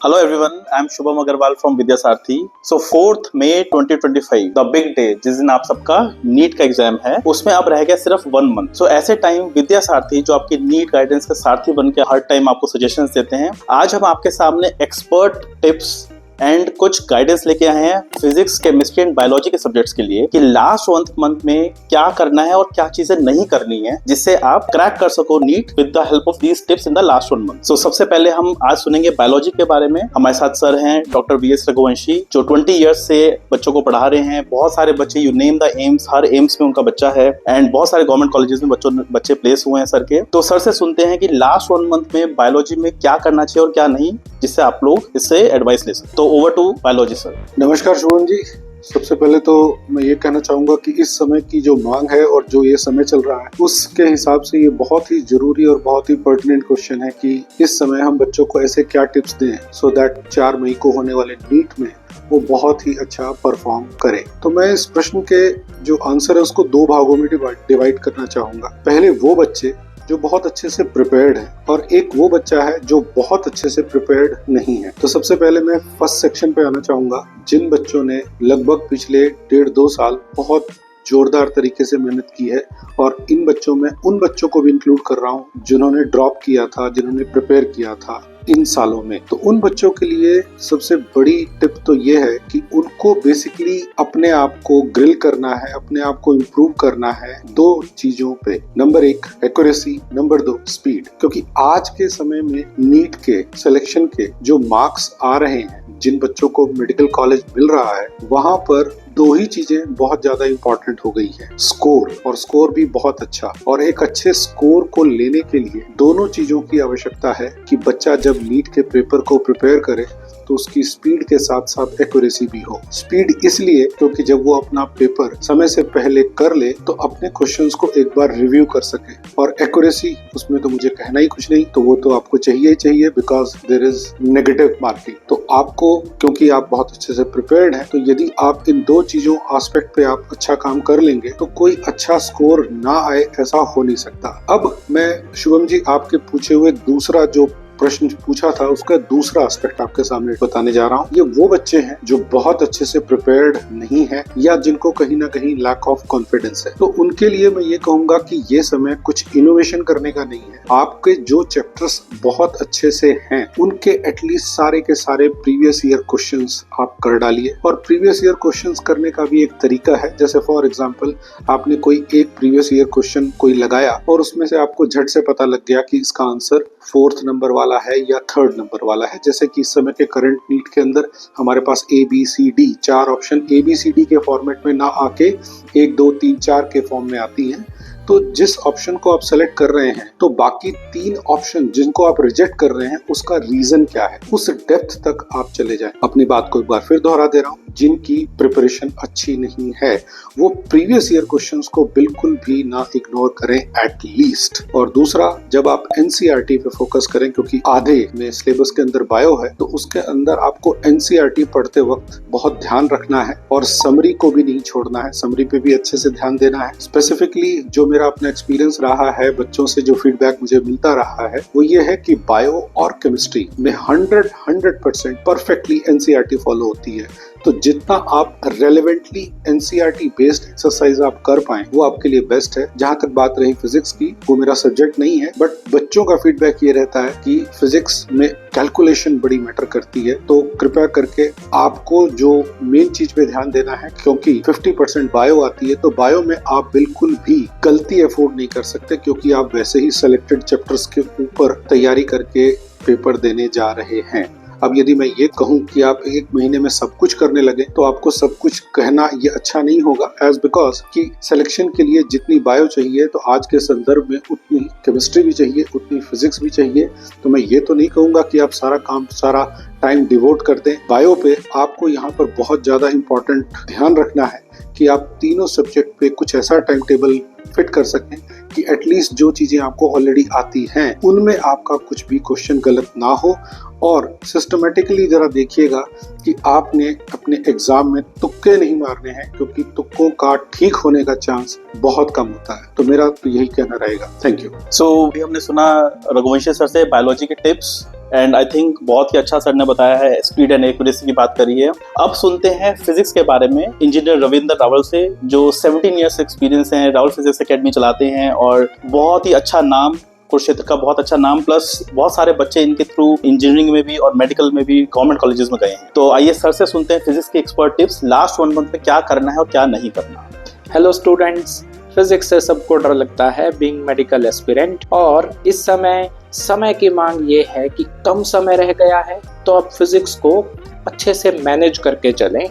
Hello everyone, I am Shubham Agarwal from Vidyasaarathi. So 4th May 2025, the big day, जिस दिन आप सबका NEET का एग्जाम है, उसमें अब रह गया सिर्फ 1 मंथ. So ऐसे टाइम विद्यासारथी जो आपकी नीट गाइडेंस के सारथी बन के हर टाइम आपको सजेशंस देते हैं, आज हम आपके सामने एक्सपर्ट टिप्स एंड कुछ गाइडेंस लेके आए हैं फिजिक्स, केमिस्ट्री एंड बायोलॉजी के सब्जेक्ट्स के लिए कि लास्ट 1 मंथ में क्या करना है और क्या चीजें नहीं करनी है जिससे आप क्रैक कर सको NEET with the help of these tips in the last 1 month. So सबसे पहले हम आज सुनेंगे बायोलॉजी के बारे में. हमारे साथ सर हैं डॉक्टर वी.एस. रघुवंशी जो 20 ईयर्स से बच्चों को पढ़ा रहे हैं. बहुत सारे बच्चे, you name the AIIMS, her AIIMS में उनका बच्चा है एंड बहुत सारे गवर्नमेंट कॉलेजेस में बच्चे प्लेस हुए हैं सर के. तो सर से सुनते हैं कि लास्ट 1 मंथ में बायोलॉजी में क्या करना चाहिए और क्या नहीं, जिससे आप लोग इससे एडवाइस ले सकते. तो ओवर टू बायोलॉजी सर. नमस्कार शुभम जी. सबसे पहले तो मैं ये कहना चाहूंगा कि इस समय की जो मांग है और जो ये समय चल रहा है उसके हिसाब से ये बहुत ही जरूरी और बहुत ही पर्टिनेंट क्वेश्चन है कि इस समय हम बच्चों को ऐसे क्या टिप्स दें सो दैट 4 मई को होने वाले नीट में वो बहुत ही अच्छा परफॉर्म करे. तो मैं इस प्रश्न के जो आंसर है उसको 2 भागों में डिवाइड करना चाहूंगा. पहले वो बच्चे जो बहुत अच्छे से प्रिपेयर्ड है और एक वो बच्चा है जो बहुत अच्छे से प्रिपेयर्ड नहीं है. तो सबसे पहले मैं फर्स्ट सेक्शन पे आना चाहूंगा. जिन बच्चों ने लगभग पिछले 1.5-2 साल बहुत जोरदार तरीके से मेहनत की है, और इन बच्चों में उन बच्चों को भी इंक्लूड कर रहा हूँ जिन्होंने ड्रॉप किया था, जिन्होंने प्रिपेयर किया था इन सालों में. तो उन बच्चों के लिए सबसे बड़ी टिप तो ये है कि उनको बेसिकली अपने आप को ग्रिल करना है, अपने आप को इम्प्रूव करना है 2 चीजों पे. Number 1 accuracy, number 2 speed. क्योंकि आज के समय में नीट के सिलेक्शन के जो मार्क्स आ रहे हैं, जिन बच्चों को मेडिकल कॉलेज मिल रहा है, वहां पर 2 ही चीजें बहुत ज्यादा इंपॉर्टेंट हो गई है. स्कोर, और स्कोर भी बहुत अच्छा. और एक अच्छे स्कोर को लेने के लिए दोनों चीजों की आवश्यकता है कि बच्चा जब नीट के पेपर को प्रिपेयर करे तो उसकी स्पीड के साथ साथ एक्यूरेसी भी हो. स्पीड इसलिए क्योंकि जब वो अपना पेपर समय से पहले कर ले तो अपने क्वेश्चंस को एक बार रिव्यू कर सके. और एक्यूरेसी, उसमें तो मुझे कहना ही कुछ नहीं, तो वो तो आपको चाहिए ही चाहिए because there is negative marking. तो आपको, क्योंकि आप बहुत अच्छे से प्रिपेयर्ड हैं, तो यदि आप इन 2 चीजों एस्पेक्ट पे आप अच्छा काम कर लेंगे तो कोई अच्छा स्कोर ना आए ऐसा हो नहीं सकता. अब मैं शुभम जी आपके पूछे हुए दूसरा जो प्रश्न पूछा था उसका दूसरा एस्पेक्ट आपके सामने बताने जा रहा हूँ. ये वो बच्चे हैं जो बहुत अच्छे से प्रिपेयर्ड नहीं है या जिनको कहीं ना कहीं लैक ऑफ कॉन्फिडेंस है. तो उनके लिए मैं ये कहूंगा कि ये समय कुछ इनोवेशन करने का नहीं है. आपके जो चैप्टर्स बहुत अच्छे से हैं उनके एटलीस्ट सारे के सारे प्रीवियस ईयर क्वेश्चंस आप कर डालिए. और प्रीवियस ईयर क्वेश्चंस करने का भी एक तरीका है. जैसे फॉर एग्जाम्पल आपने कोई एक प्रीवियस ईयर क्वेश्चन कोई लगाया और उसमें से आपको झट से पता लग गया कि इसका आंसर 4th नंबर वाला है या 3rd नंबर वाला है. जैसे कि इस समय के करंट नीट के अंदर हमारे पास ABCD 4 ऑप्शन ABCD के फॉर्मेट में ना आके 1 2 3 4 के फॉर्म में आती हैं. तो जिस ऑप्शन को आप सेलेक्ट कर रहे हैं तो बाकी 3 ऑप्शन जिनको आप रिजेक्ट कर रहे हैं उसका रीजन क्या है, उस डेप्थ तक आप चले जाएं. अपनी बात को एक बार फिर दोहरा दे रहा हूं, जिनकी प्रिपरेशन अच्छी नहीं है वो प्रीवियस ईयर क्वेश्चंस को बिल्कुल भी ना इग्नोर करें एट लीस्ट. और दूसरा, जब आप NCERT पे फोकस करें, क्योंकि आधे में सिलेबस के अंदर बायो है, तो उसके अंदर आपको NCERT पढ़ते वक्त बहुत ध्यान रखना है और समरी को भी नहीं छोड़ना है. समरी पे भी अच्छे से ध्यान देना है. स्पेसिफिकली जो मेरा अपना एक्सपीरियंस रहा है, बच्चों से जो फीडबैक मुझे मिलता रहा है, वो ये है कि बायो और केमिस्ट्री में 100% परफेक्टली NCERT फॉलो होती है. तो जितना आप रेलेवेंटली NCERT बेस्ड एक्सरसाइज आप कर पाएं वो आपके लिए बेस्ट है. जहां तक बात रही फिजिक्स की, वो मेरा सब्जेक्ट नहीं है, बट बच्चों का फीडबैक ये रहता है कि फिजिक्स में कैलकुलेशन बड़ी मैटर करती है. तो कृपया करके आपको जो मेन चीज पे ध्यान देना है, क्योंकि 50% बायो आती है, तो बायो में आप बिल्कुल भी गलती अफोर्ड नहीं कर सकते, क्योंकि आप वैसे ही सिलेक्टेड चैप्टर्स के ऊपर तैयारी करके पेपर देने जा रहे हैं. अब यदि मैं ये कहूँ कि आप 1 महीने में सब कुछ करने लगे तो आपको सब कुछ कहना ये अच्छा नहीं होगा, एज बिकॉज कि सिलेक्शन के लिए जितनी बायो चाहिए तो आज के संदर्भ में उतनी केमिस्ट्री भी चाहिए, उतनी फिजिक्स भी चाहिए. तो मैं ये तो नहीं कहूँगा कि आप सारा टाइम डिवोट कर दें बायो पे. आपको यहाँ पर बहुत ज्यादा इंपॉर्टेंट ध्यान रखना है कि आप तीनों सब्जेक्ट पे कुछ ऐसा टाइम टेबल फिट कर सकें कि एटलीस्ट जो चीजें आपको ऑलरेडी आती हैं उनमें आपका कुछ भी क्वेश्चन गलत ना हो. और सिस्टमेटिकली जरा देखिएगा कि आपने अपने एग्जाम में तुक्के नहीं मारने हैं, क्योंकि तुक्कों का ठीक होने का चांस बहुत कम होता है. तो मेरा तो यही कहना रहेगा. Thank you. सो हमने सुना रघुवंशी सर से बायोलॉजी के टिप्स एंड आई थिंक बहुत ही अच्छा सर ने बताया है, स्पीड एंड एक्यूरेसी की बात करी है। अब सुनते हैं फिजिक्स के बारे में इंजीनियर रविंद्र रावल से, जो 17 ईयर्स एक्सपीरियंस है, रावल फिजिक्स एकेडमी चलाते हैं और बहुत ही अच्छा नाम, कुरुक्षेत्र का बहुत अच्छा नाम, प्लस बहुत सारे बच्चे इनके थ्रू इंजीनियरिंग में भी और मेडिकल में भी गवर्नमेंट कॉलेजेस में गए हैं। तो आइए सर से सुनते हैं फिजिक्स के एक्सपर्ट टिप्स लास्ट 1 मंथ में क्या करना है और क्या नहीं करना। हेलो स्टूडेंट्स, फिजिक्स से सबको डर लगता है बीइंग मेडिकल एस्पिरेंट, और इस समय की मांग ये है कि कम समय रह गया है, तो आप फिजिक्स को अच्छे से मैनेज करके चलें।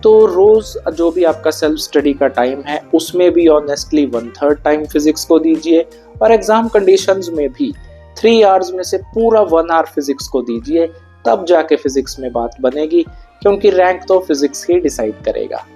तो रोज जो भी आपका सेल्फ स्टडी का टाइम है उसमें भी ऑनेस्टली 1/3 टाइम फिजिक्स को दीजिए, और एग्जाम कंडीशंस में भी 3 आवर्स में से पूरा 1 आवर फिजिक्स को दीजिए, तब जाके फिजिक्स में बात बनेगी, क्योंकि रैंक तो फिजिक्स ही डिसाइड करेगा।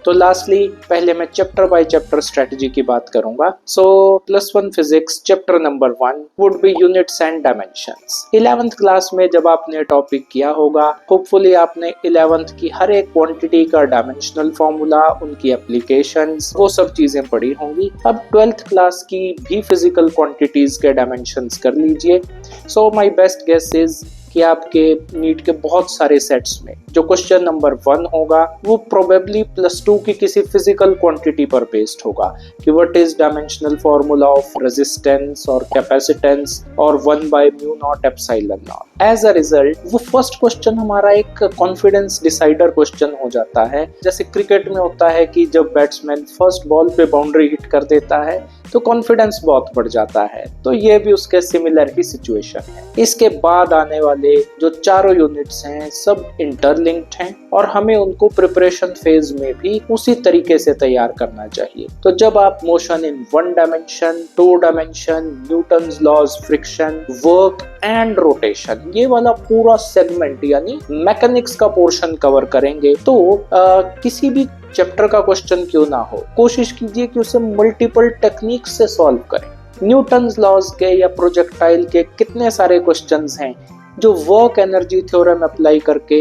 तो लास्टली पहले मैं चैप्टर बाय चैप्टर स्ट्रेटजी की बात करूंगा। सो +1 physics chapter number 1 would be units and dimensions. 11th class में जब आपने टॉपिक किया होगा, होपफुली आपने 11th की हर एक क्वांटिटी का डायमेंशनल फॉर्मूला, उनकी एप्लीकेशंस, वो सब चीजें पढ़ी होंगी। अब 12th क्लास की भी फिजिकल क्वांटिटीज के डायमेंशंस कर लीजिए। So my best guess is कि आपके नीट के बहुत सारे सेट्स में जो क्वेश्चन नंबर 1 होगा वो प्रोबेबली +2 की किसी फिजिकल क्वांटिटी पर बेस्ड होगा कि what is dimensional formula of resistance और कैपेसिटेंस और 1/μ0 ε0। एज अ रिजल्ट वो फर्स्ट क्वेश्चन हमारा एक कॉन्फिडेंस डिसाइडर क्वेश्चन हो जाता है। जैसे क्रिकेट में होता है कि जब बैट्समैन फर्स्ट बॉल पे बाउंड्री हिट कर देता है तो कॉन्फिडेंस बहुत बढ़ जाता है, तो ये भी उसके सिमिलर ही सिचुएशन है। इसके बाद आने वाले जो चारों यूनिट्स हैं सब इंटरलिंक्ड हैं, और हमें उनको प्रिपरेशन फेज में भी उसी तरीके से तैयार करना चाहिए। तो जब आप motion in 1 dimension, 2 dimension, Newton's laws, friction, work and rotation, ये वाला पूरा सेगमेंट यानी मैकेनिक्स का पोर्शन कवर करेंगे, तो किसी भी चैप्टर का क्वेश्चन क्यों ना हो, कोशिश कीजिए कि उसे मल्टीपल टेक्निक से सॉल्व करें। न्यूटन्स लॉज के या प्रोजेक्टाइल के कितने सारे क्वेश्चंस हैं जो वर्क एनर्जी थ्योरम अप्लाई करके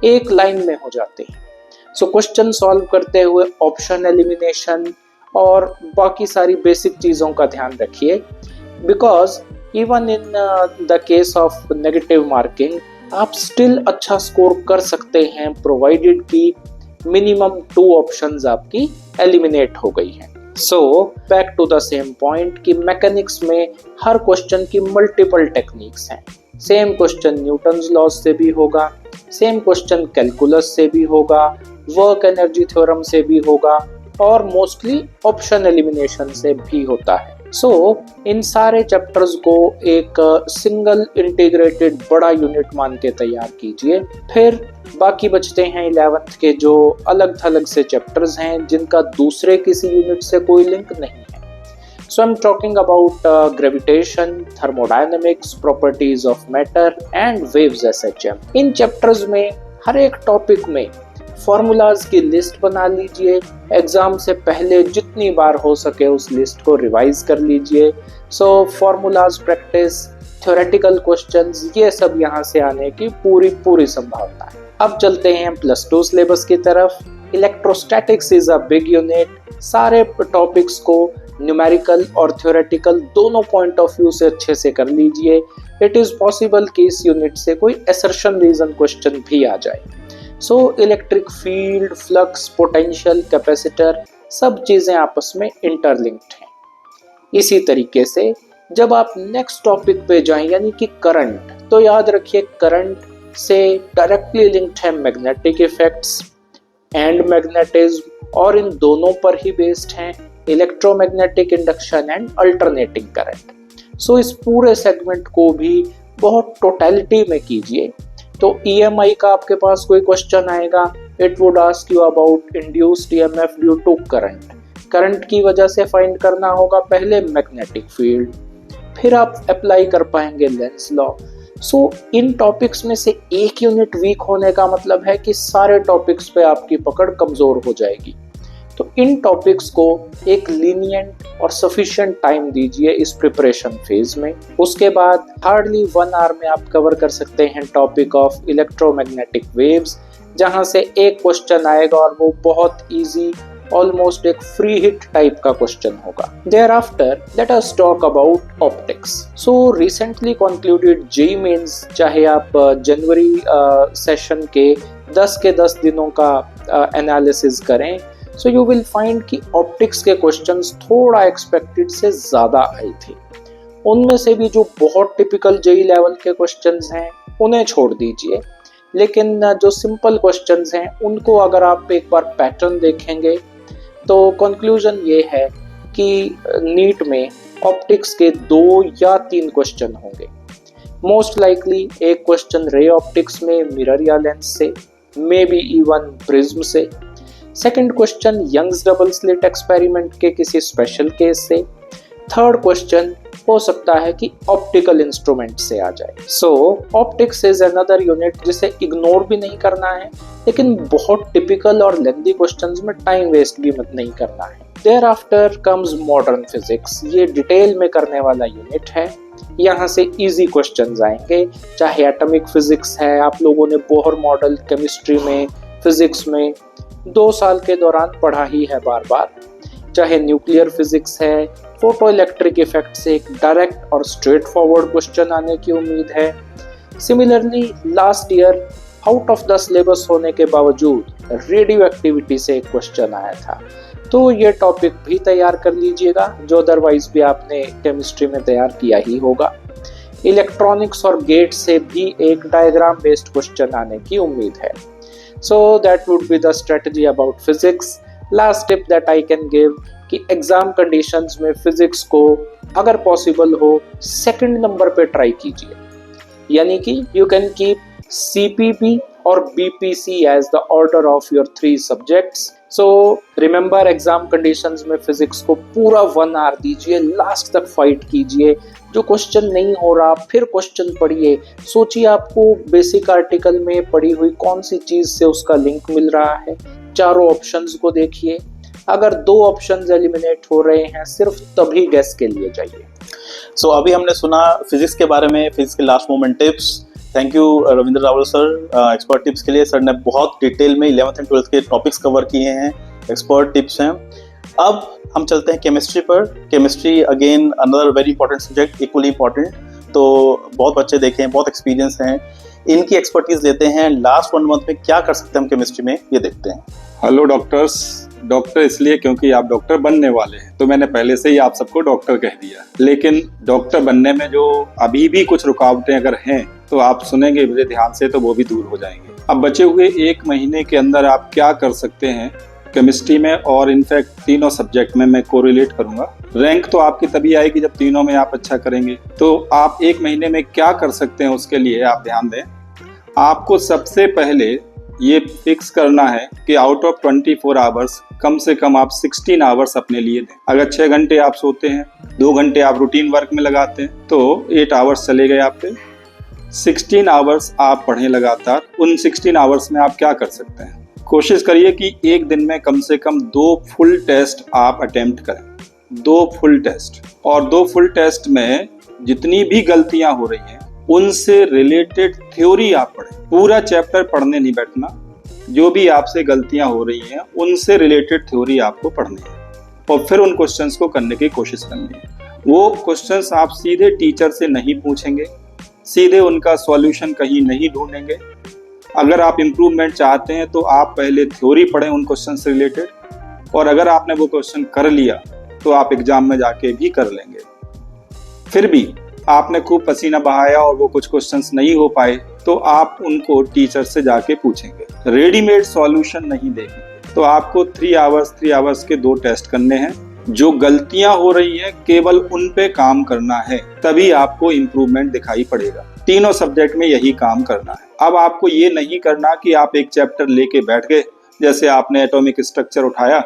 एक लाइन में हो जाते हैं। सो क्वेश्चन सॉल्व करते हुए ऑप्शन एलिमिनेशन और बाकी सारी बेसिक चीजों का ध्यान रखिए, because even in the case of negative marking आप स्टिल अच्छा स्कोर कर सकते हैं, प्रोवाइडेड कि मिनिमम 2 ऑप्शंस आपकी एलिमिनेट हो गई हैं। So back to the same point कि मैकेनिक्स में हर क्वेश्चन की मल्टीपल टेक्निक्स हैं। सेम क्वेश्चन न्यूटन्स लॉज से भी होगा, सेम क्वेश्चन कैलकुलस से भी होगा, वर्क एनर्जी थ्योरम से भी होगा, और मोस्टली ऑप्शन एलिमिनेशन से भी होता है। सो इन सारे चैप्टर्स को एक सिंगल इंटीग्रेटेड बड़ा यूनिट मान के तैयार कीजिए। फिर बाकी बचते हैं 11th के जो अलग थलग से चैप्टर्स हैं जिनका दूसरे किसी यूनिट से कोई लिंक नहीं है। So I'm talking about gravitation, thermodynamics, properties of matter and waves SHM। In chapters में हर एक टॉपिक में फॉर्मूलाज की लिस्ट बना लीजिए। एग्जाम से पहले जितनी बार हो सके उस लिस्ट को रिवाइज कर लीजिए। सो फॉर्मूलाज प्रैक्टिस, थ्योरेटिकल क्वेश्चंस, ये सब यहाँ से आने की पूरी संभावना है। अब चलते हैं +2 सिलेबस की तरफ। Electrostatics is a big unit. सारे टॉपिक्स को न्यूमेरिकल और थ्योरेटिकल दोनों पॉइंट ऑफ व्यू से अच्छे से कर लीजिए। इट इज पॉसिबल कि इस यूनिट से कोई असर्शन रीजन क्वेश्चन भी आ जाए। So electric field, flux, potential, capacitor, सब चीजें आपस में इंटरलिंक्ड हैं। इसी तरीके से जब आप नेक्स्ट टॉपिक पे जाएं यानी कि करंट, तो याद रखिए करंट से डायरेक्टली लिंक्ड है मैग्नेटिक इफेक्ट्स एंड मैग्नेटिज्म, और इन दोनों पर ही बेस्ड हैं electromagnetic induction and alternating current. So इस पूरे सेगमेंट को भी बहुत टोटलिटी में कीजिए। तो EMI का आपके पास कोई क्वेश्चन आएगा, it would ask you about induced EMF due to current. Current की वजह से फाइंड करना होगा पहले मैग्नेटिक फील्ड, फिर आप अप्लाई कर पाएंगे लेंस लॉ। सो इन टॉपिक्स में से एक यूनिट वीक होने का मतलब है कि सारे टॉपिक्स पे आपकी पकड़ कमजोर हो जाएगी। तो इन टॉपिक्स को एक लीनिएंट और सफिशिएंट टाइम दीजिए इस प्रिपरेशन फेज में। उसके बाद हार्डली 1 आवर में आप कवर कर सकते हैं टॉपिक ऑफ इलेक्ट्रोमैग्नेटिक वेव्स, जहां से एक क्वेश्चन आएगा और वो बहुत इजी ऑलमोस्ट एक फ्री हिट टाइप का क्वेश्चन होगा। Thereafter let us talk about optics. So recently concluded JEE mains, चाहे आप जनवरी सेशन के 10 दिनों का एनालिसिस करें, सो यू विल फाइंड कि ऑप्टिक्स के क्वेश्चंस थोड़ा एक्सपेक्टेड से ज़्यादा आए थे। उनमें से भी जो बहुत टिपिकल जेईई लेवल के क्वेश्चंस हैं उन्हें छोड़ दीजिए, लेकिन जो सिंपल क्वेश्चंस हैं उनको अगर आप एक बार पैटर्न देखेंगे तो कंक्लूजन ये है कि नीट में ऑप्टिक्स के 2 या 3 क्वेश्चन होंगे। मोस्ट लाइकली एक क्वेश्चन रे ऑप्टिक्स में मिरर या लेंस से, मे बी इवन प्रिज्म से। Second question Young's double slit experiment के किसी स्पेशल केस से। थर्ड क्वेश्चन हो सकता है कि ऑप्टिकल इंस्ट्रूमेंट से आ जाए। So optics is another unit जिसे इग्नोर भी नहीं करना है, लेकिन बहुत टिपिकल और लेंथी क्वेश्चंस में टाइम वेस्ट भी मत नहीं करना है। Thereafter comes modern physics. ये डिटेल में करने वाला यूनिट है। यहाँ से इजी क्वेश्चंस आएंगे, चाहे एटॉमिक फिजिक्स है, आप लोगों ने बोहर मॉडल केमिस्ट्री में, फिजिक्स में 2 साल के दौरान पढ़ा ही है बार बार, चाहे न्यूक्लियर फिजिक्स है, फोटो इलेक्ट्रिक इफेक्ट से एक डायरेक्ट और स्ट्रेट फॉरवर्ड क्वेश्चन आने की उम्मीद है। Similarly last year out of the syllabus होने के बावजूद रेडियो एक्टिविटी से एक क्वेश्चन आया था, तो ये टॉपिक भी तैयार कर लीजिएगा, जो अदरवाइज भी आपने केमिस्ट्री में तैयार किया ही होगा। इलेक्ट्रॉनिक्स और गेट से भी एक डायग्राम बेस्ड क्वेश्चन आने की उम्मीद है। So that would be the strategy about physics. Last tip that I can give कि एग्जाम कंडीशंस में फिजिक्स को अगर पॉसिबल हो सेकंड नंबर पे ट्राई कीजिए, यानी कि यू कैन कीप CPP और BPC as the order of your 3 subjects. So remember, exam conditions में फिजिक्स को पूरा 1 आवर दीजिए, लास्ट तक फाइट कीजिए। जो क्वेश्चन नहीं हो रहा फिर क्वेश्चन पढ़िए, सोचिए आपको बेसिक आर्टिकल में पढ़ी हुई कौन सी चीज से उसका लिंक मिल रहा है। चारों ऑप्शंस को देखिए, अगर 2 ऑप्शंस एलिमिनेट हो रहे हैं सिर्फ तभी गेस के लिए जाइए। सो अभी हमने सुना फिजिक्स के बारे में, फिजिक्स के last moment tips. Thank you Ravindra Rawal sir expert tips के लिए। सर ने बहुत डिटेल में 11th एंड 12th के टॉपिक्स कवर किए हैं, एक्सपर्ट टिप्स हैं। अब हम चलते हैं केमिस्ट्री पर। Chemistry again another very important subject, equally important. तो बहुत बच्चे देखे हैं, बहुत एक्सपीरियंस हैं, इनकी एक्सपर्टीज लेते हैं। लास्ट 1 मंथ में क्या कर सकते हैं हम केमिस्ट्री में, ये देखते हैं। Hello doctors. डॉक्टर इसलिए क्योंकि आप डॉक्टर बनने वाले हैं, तो मैंने पहले से ही आप सबको डॉक्टर कह दिया। लेकिन डॉक्टर बनने में जो अभी भी कुछ रुकावटें अगर हैं तो आप सुनेंगे मुझे ध्यान से, तो वो भी दूर हो जाएंगे। अब बचे हुए 1 महीने के अंदर आप क्या कर सकते हैं केमिस्ट्री में, और इनफैक्ट तीनों सब्जेक्ट में मैं कोरिलेट करूंगा। रैंक तो आपकी तभी आएगी जब तीनों में आप अच्छा करेंगे। तो आप 1 महीने में क्या कर सकते हैं उसके लिए आप ध्यान दें। आपको सबसे पहले ये फिक्स करना है कि आउट ऑफ 24 आवर्स कम से कम आप 16 आवर्स अपने लिए दें। अगर 6 घंटे आप सोते हैं, 2 घंटे आप रूटीन वर्क में लगाते हैं, तो 8 आवर्स चले गए आपके। 16 आवर्स आप पढ़ें लगातार। उन 16 आवर्स में आप क्या कर सकते हैं, कोशिश करिए कि एक दिन में कम से कम 2 फुल टेस्ट आप अटेम्प्ट करें। 2 फुल टेस्ट, और 2 फुल टेस्ट में जितनी भी गलतियां हो रही हैं उनसे रिलेटेड थ्योरी आप पढ़ें। पूरा चैप्टर पढ़ने नहीं बैठना, जो भी आपसे गलतियां हो रही हैं उनसे रिलेटेड थ्योरी आपको पढ़नी है, और फिर उन क्वेश्चंस को करने की कोशिश करनी है। वो क्वेश्चंस आप सीधे टीचर से नहीं पूछेंगे, सीधे उनका सॉल्यूशन कहीं नहीं ढूंढेंगे। अगर आप इम्प्रूवमेंट चाहते हैं तो आप पहले थ्योरी पढ़ें उन क्वेश्चन से रिलेटेड, और अगर आपने वो क्वेश्चन कर लिया तो आप एग्जाम में जाके भी कर लेंगे। फिर भी आपने खूब पसीना बहाया और वो कुछ क्वेश्चंस नहीं हो पाए तो आप उनको टीचर से जाके पूछेंगे, रेडीमेड सॉल्यूशन नहीं देंगे। तो आपको 3 आवर्स के 2 टेस्ट करने हैं। जो गलतियां हो रही हैं केवल उन पे काम करना है, तभी आपको इम्प्रूवमेंट दिखाई पड़ेगा। तीनों सब्जेक्ट में यही काम करना है। अब आपको ये नहीं करना कि आप एक चैप्टर लेके बैठ गए, जैसे आपने एटॉमिक स्ट्रक्चर उठाया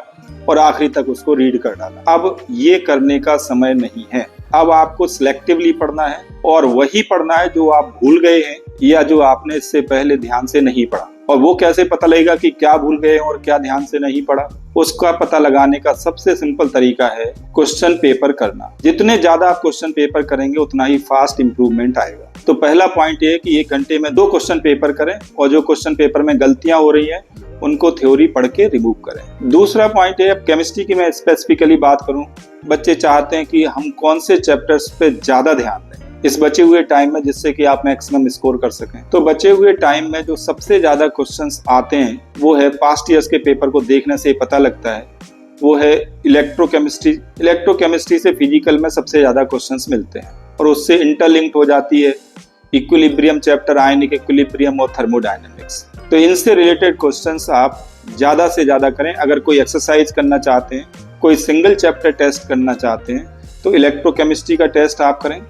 और आखिरी तक उसको रीड कर डाला। अब ये करने का समय नहीं है। अब आपको सिलेक्टिवली पढ़ना है, और वही पढ़ना है जो आप भूल गए हैं या जो आपने इससे पहले ध्यान से नहीं पढ़ा। और वो कैसे पता लगेगा कि क्या भूल गए और क्या ध्यान से नहीं पढ़ा, उसका पता लगाने का सबसे सिंपल तरीका है क्वेश्चन पेपर करना। जितने ज्यादा आप क्वेश्चन पेपर करेंगे उतना ही फास्ट इंप्रूवमेंट आएगा। तो पहला पॉइंट ये है कि 1 घंटे में 2 क्वेश्चन पेपर करें, और जो क्वेश्चन पेपर में गलतियां हो रही हैं उनको थ्योरी पढ़ के रिमूव करें। दूसरा पॉइंट है, अब केमिस्ट्री की मैं स्पेसिफिकली बात करूं, बच्चे चाहते हैं कि हम कौन से चैप्टर्स पे ज्यादा ध्यान दें इस बचे हुए टाइम में, जिससे कि आप मैक्सिमम स्कोर कर सकें। तो बचे हुए टाइम में जो सबसे ज्यादा क्वेश्चंस आते हैं वो है, पास्ट ईयर्स के पेपर को देखने से पता लगता है, वो है इलेक्ट्रोकेमिस्ट्री। इलेक्ट्रोकेमिस्ट्री से फिजिकल में सबसे ज्यादा क्वेश्चंस मिलते हैं और उससे इंटरलिंक्ड हो जाती है इक्विलिब्रियम चैप्टर, आयनिक इक्विलिब्रियम और थर्मोडायनेमिक्स। तो इनसे रिलेटेड क्वेश्चंस आप ज्यादा से ज्यादा करें। अगर कोई एक्सरसाइज करना चाहते हैं, कोई सिंगल चैप्टर टेस्ट करना चाहते हैं, तो इलेक्ट्रोकेमिस्ट्री का टेस्ट आप करें,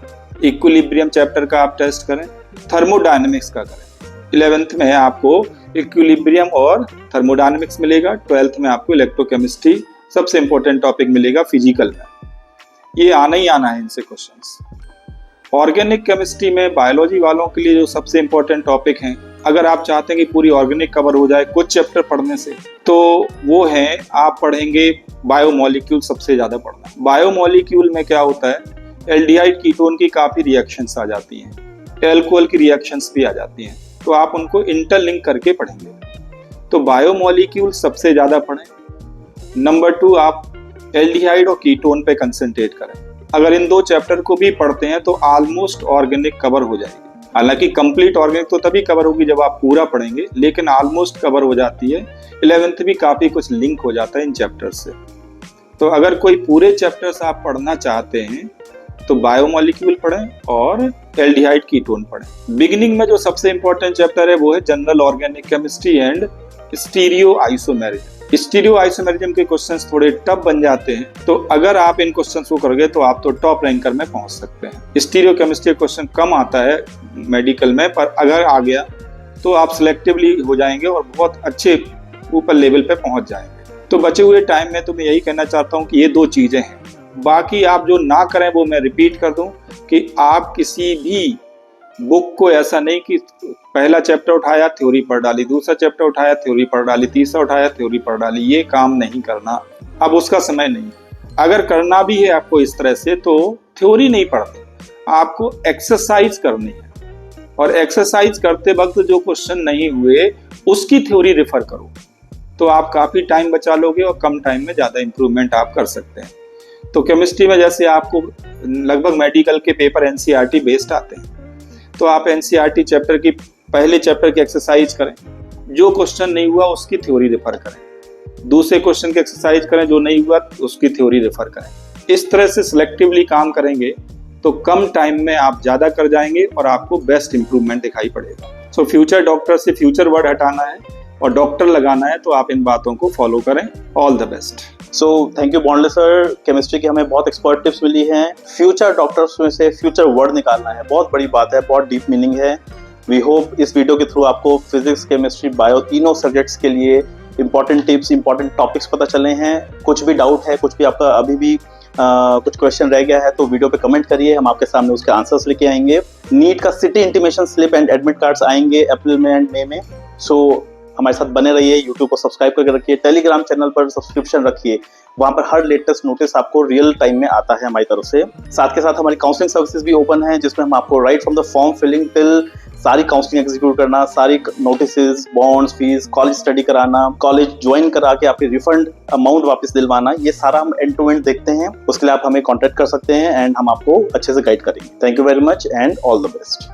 इक्विलिब्रियम चैप्टर का आप टेस्ट करें, थर्मोडायनेमिक्स का करें। 11th में आपको इक्विलिब्रियम और थर्मोडायनेमिक्स मिलेगा, 12th में आपको इलेक्ट्रोकेमिस्ट्री सबसे इंपॉर्टेंट टॉपिक मिलेगा फिजिकल में। ये आना ही आना है इनसे क्वेश्चंस। ऑर्गेनिक केमिस्ट्री में बायोलॉजी वालों के लिए जो सबसे इंपॉर्टेंट टॉपिक हैं, अगर आप चाहते हैं कि पूरी ऑर्गेनिक कवर हो जाए कुछ चैप्टर पढ़ने से, तो वो है आप पढ़ेंगे बायोमोलिक्यूल। सबसे ज्यादा पढ़ना बायोमोलिक्यूल में क्या होता है, एल्डिहाइड कीटोन की काफी रिएक्शंस आ जाती हैं, एल्कोहल की रिएक्शंस भी आ जाती हैं, तो आप उनको इंटरलिंक करके पढ़ेंगे। तो बायोमोलिक्यूल सबसे ज्यादा पढ़ें। नंबर 2, आप एल्डिहाइड और कीटोन पे कंसंट्रेट करें। अगर इन 2 चैप्टर को भी पढ़ते हैं तो ऑलमोस्ट ऑर्गेनिक कवर हो जाएगी। हालांकि कंप्लीट ऑर्गेनिक तो तभी कवर होगी जब आप पूरा पढ़ेंगे, लेकिन ऑलमोस्ट कवर हो जाती है। 11th भी काफी कुछ लिंक हो जाता है इन चैप्टर्स से। तो अगर कोई पूरे चैप्टर्स आप पढ़ना चाहते हैं तो बायोमोलिक्यूल पढ़ें और एल्डिहाइड कीटोन पढ़ें। बिगिनिंग में जो सबसे इंपॉर्टेंट चैप्टर है वो है general organic chemistry and stereo isomerism. Stereo isomerism के क्वेश्चंस थोड़े टफ बन जाते हैं, तो अगर आप इन क्वेश्चंस को करोगे तो आप तो टॉप रैंकर में पहुंच सकते हैं। स्टीरियो केमिस्ट्री क्वेश्चन कम आता है मेडिकल में, पर अगर आ गया तो आप सिलेक्टिवली हो जाएंगे और बहुत अच्छे ऊपर लेवल पे पहुंच जाएंगे। तो बचे हुए टाइम में तो मैं यही कहना चाहता हूँ कि ये 2 चीजें हैं। बाकी आप जो ना करें वो मैं रिपीट कर दूं कि आप किसी भी बुक को ऐसा नहीं कि पहला चैप्टर उठाया थ्योरी पढ़ डाली, दूसरा चैप्टर उठाया थ्योरी पढ़ डाली, तीसरा उठाया थ्योरी पढ़ डाली, ये काम नहीं करना। अब उसका समय नहीं है। अगर करना भी है आपको इस तरह से, तो थ्योरी नहीं पढ़ते, आपको एक्सरसाइज करनी है। और एक्सरसाइज करते वक्त जो क्वेश्चन नहीं हुए उसकी थ्योरी रेफर करो, तो आप काफी टाइम बचा लोगे और कम टाइम में ज्यादा इंप्रूवमेंट आप कर सकते हैं। तो केमिस्ट्री में जैसे आपको लगभग मेडिकल के पेपर एनसीईआरटी बेस्ड आते हैं, तो आप एनसीईआरटी चैप्टर की पहले चैप्टर की एक्सरसाइज करें, जो क्वेश्चन नहीं हुआ उसकी थ्योरी रेफर करें, दूसरे क्वेश्चन की एक्सरसाइज करें, जो नहीं हुआ उसकी थ्योरी रेफर करें। इस तरह से सिलेक्टिवली काम करेंगे तो कम टाइम में आप ज्यादा कर जाएंगे और आपको बेस्ट इंप्रूवमेंट दिखाई पड़ेगा। सो फ्यूचर डॉक्टर से फ्यूचर वर्ड हटाना है और डॉक्टर लगाना है, तो आप इन बातों को फॉलो करें। All the best. So thank you Bondle sir, chemistry की हमें बहुत एक्सपर्ट टिप्स मिली हैं। फ्यूचर डॉक्टर्स में से फ्यूचर वर्ड निकालना है, बहुत बड़ी बात है, बहुत डीप मीनिंग है। वी होप इस वीडियो के थ्रू आपको फिजिक्स, केमिस्ट्री, बायो तीनों सब्जेक्ट्स के लिए इंपॉर्टेंट टिप्स, इंपॉर्टेंट टॉपिक्स पता चले हैं। कुछ भी डाउट है, कुछ भी आपका अभी भी कुछ क्वेश्चन रह गया है तो वीडियो पे कमेंट करिए, हम आपके सामने उसके आंसर्स लेके आएंगे। नीट का city intimation slip and admit cards आएंगे अप्रैल में एंड मई में। सो हमारे साथ बने रहिए, यूट्यूब को सब्सक्राइब करके रखिए, टेलीग्राम चैनल पर सब्सक्रिप्शन रखिए, वहां पर हर लेटेस्ट नोटिस आपको रियल टाइम में आता है हमारी तरफ से। साथ के साथ हमारी काउंसलिंग सर्विसेज भी ओपन है, जिसमें हम आपको right from the form filling till सारी काउंसलिंग एग्जीक्यूट करना, सारी notices, bonds, fees, college study कराना, कॉलेज ज्वाइन करा के आपके रिफंड अमाउंट वापस दिलवाना, ये सारा हम एंड टू एंड देखते हैं। उसके लिए आप हमें कॉन्टेक्ट कर सकते हैं एंड हम आपको अच्छे से गाइड करेंगे। Thank you very much and all the best.